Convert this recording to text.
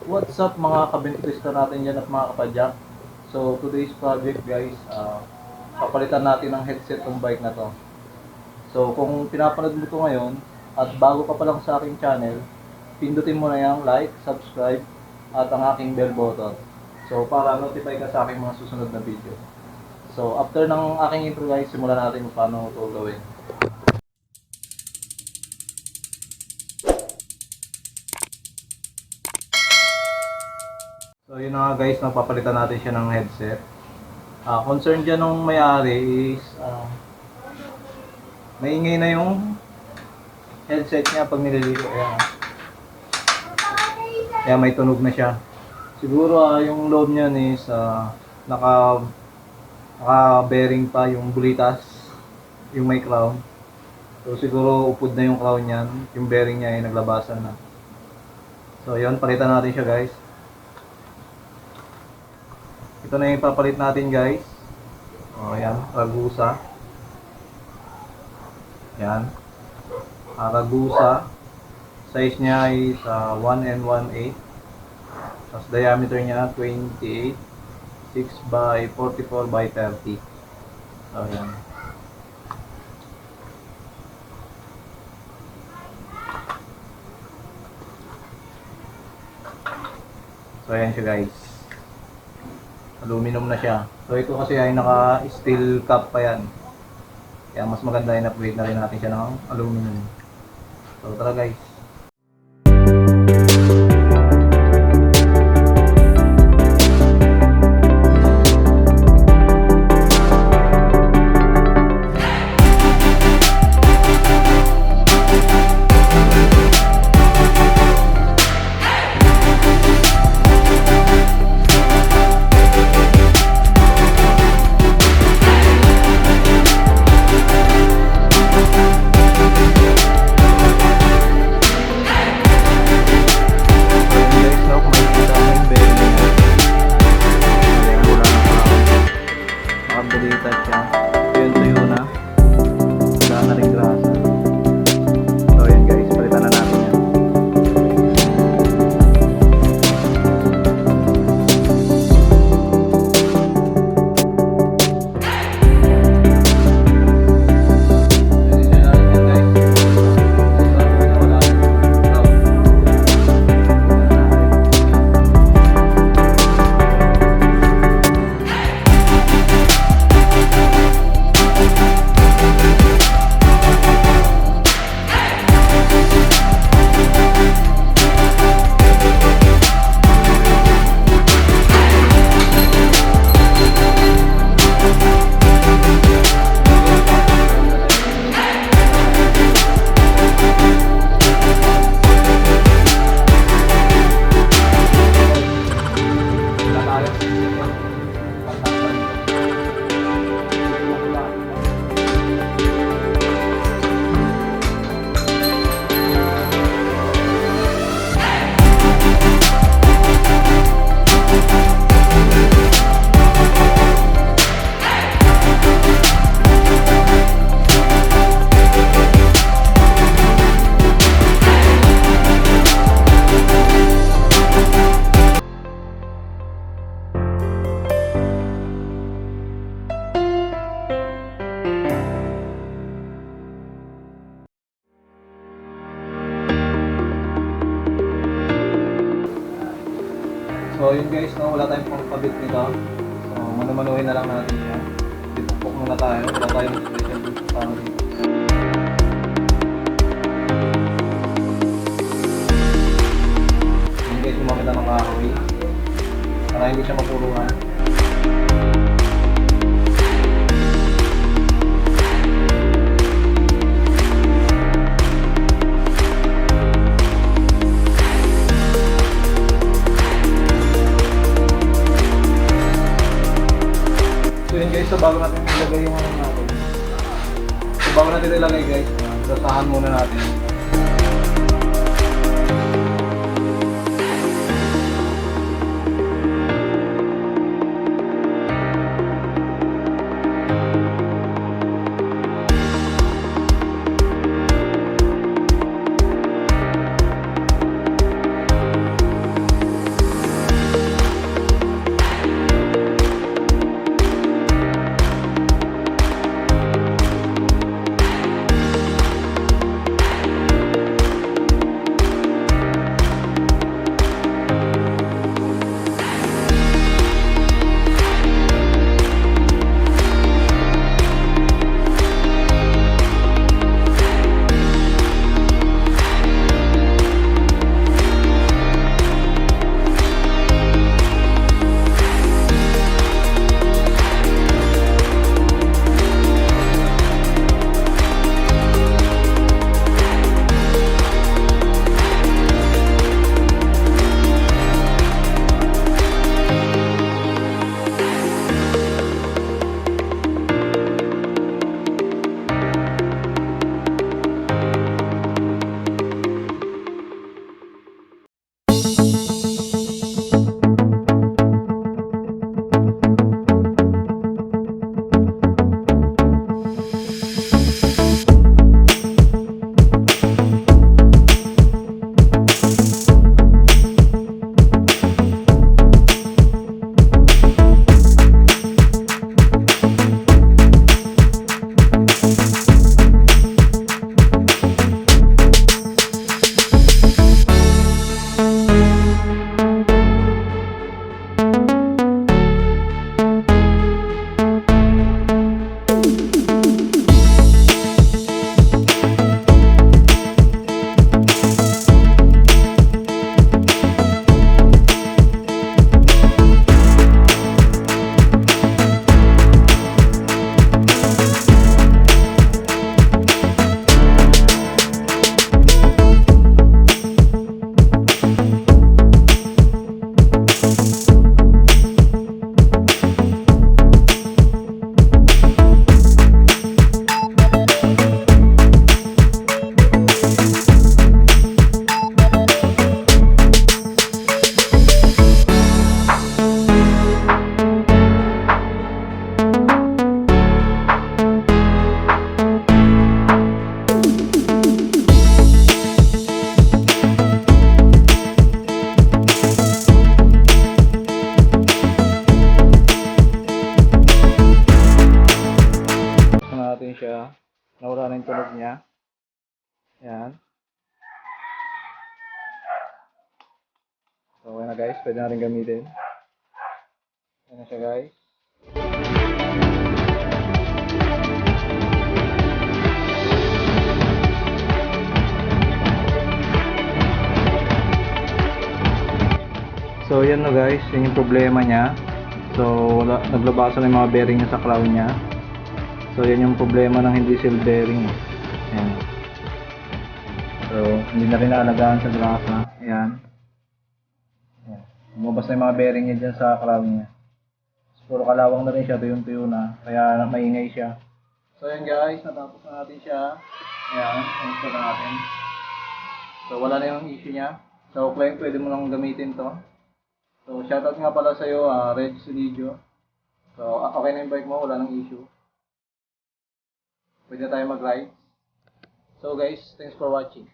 What's up mga kabintrista natin dyan at mga kapadyak? So today's project guys, papalitan natin ng headset ng bike na to. So kung pinapanood mo to ngayon at bago ka pa lang sa aking channel, pindutin mo na yung like, subscribe at ang aking bell button. So para notify ka sa aking mga susunod na video. So after ng aking intro guys, simulan natin kung paano ito gawin. So yun na nga guys, napapalitan natin siya ng headset. Concern dyan nung may-ari is maingay na yung headset niya pag nililigo. Kaya may tunog na siya. Siguro yung load niyan is naka-bearing pa yung bulitas, yung may crown. So siguro upod na yung crown niyan, yung bearing niya ay naglabasan na. So yun, palitan natin siya guys. Ito na yung papalit natin guys. Ayan, Ragusa. Ayan. Ragusa. Size niya is 1 and 1/8. Tapos diameter niya 28. 6 by 44 by 30. So ayan. So ayan siya guys. Aluminum na siya. So ito kasi ay naka-steel cap pa yan. Kaya mas maganda yung upgrade na rin natin siya ng aluminum. So tara guys. So yun guys, no, wala tayong pangkabit nito. So manumanuhin na lang natin siya. Ipukpok muna tayo, wala tayong special para dito. Yun guys, gumamit na ng kahoy para hindi siya mapuluhan. So bago natin ilagay yung ano natin. So bago natin ilagay guys, basahan muna natin. Ayan na guys, pwede na rin gamitin. Ayan na siya guys. So yan no guys, yun yung problema niya. So naglabasan na yung mga bearing niya sa crown niya. So yan yung problema ng hindi seal bearing. Ayan. So hindi na rin naalagaan sa grasa. Ayan. Ayan. Lumabas na yung mga bearing niya dyan sa crown niya. Puro kalawang na rin siya, tuyong-tuyo na. Kaya maingay siya. So yan guys, natapos na natin siya. Ayan, install na natin. So wala na yung issue niya. So pwede mo lang gamitin to. So, shoutout nga pala sa'yo, Reg Silidio. So, okay na yung bike mo, wala nang issue. Pwede na tayo mag-ride. So guys, thanks for watching.